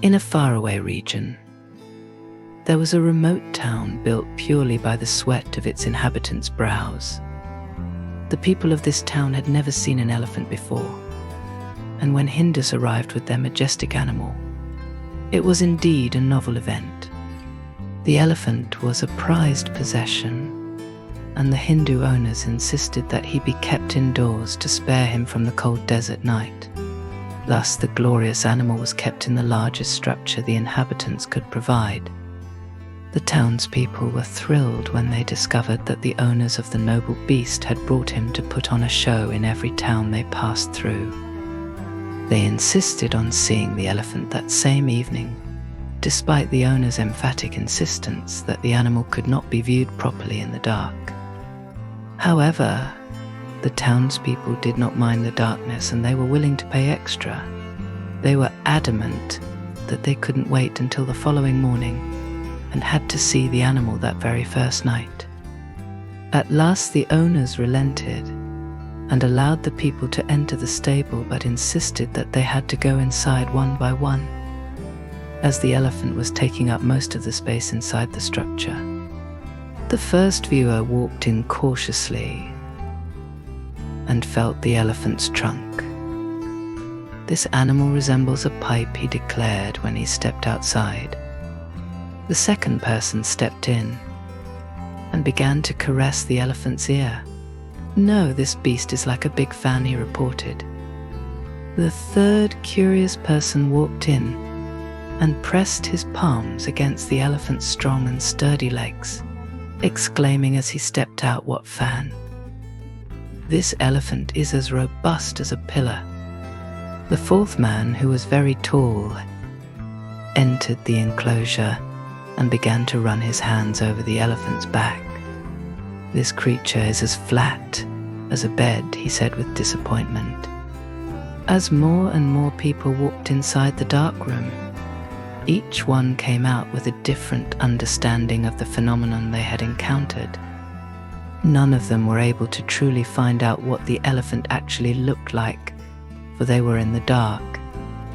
In a faraway region, there was a remote town built purely by the sweat of its inhabitants' brows. The people of this town had never seen an elephant before, and when Hindus arrived with their majestic animal, it was indeed a novel event. The elephant was a prized possession, and the Hindu owners insisted that he be kept indoors to spare him from the cold desert night. Thus, the glorious animal was kept in the largest structure the inhabitants could provide. The townspeople were thrilled when they discovered that the owners of the noble beast had brought him to put on a show in every town they passed through. They insisted on seeing the elephant that same evening, despite the owner's emphatic insistence that the animal could not be viewed properly in the dark. However, the townspeople did not mind the darkness, and they were willing to pay extra. They were adamant that they couldn't wait until the following morning and had to see the animal that very first night. At last the owners relented and allowed the people to enter the stable, but insisted that they had to go inside one by one, as the elephant was taking up most of the space inside the structure. The first viewer walked in cautiously and felt the elephant's trunk. This animal resembles a pipe, he declared when he stepped outside. The second person stepped in and began to caress the elephant's ear. No, this beast is like a big fan, he reported. The third curious person walked in and pressed his palms against the elephant's strong and sturdy legs, exclaiming as he stepped out, "What fan! This elephant is as robust as a pillar." The fourth man, who was very tall, entered the enclosure and began to run his hands over the elephant's back. "This creature is as flat as a bed," he said with disappointment. As more and more people walked inside the dark room, each one came out with a different understanding of the phenomenon they had encountered. None of them were able to truly find out what the elephant actually looked like, for they were in the dark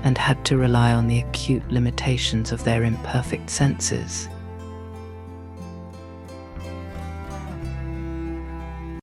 and had to rely on the acute limitations of their imperfect senses.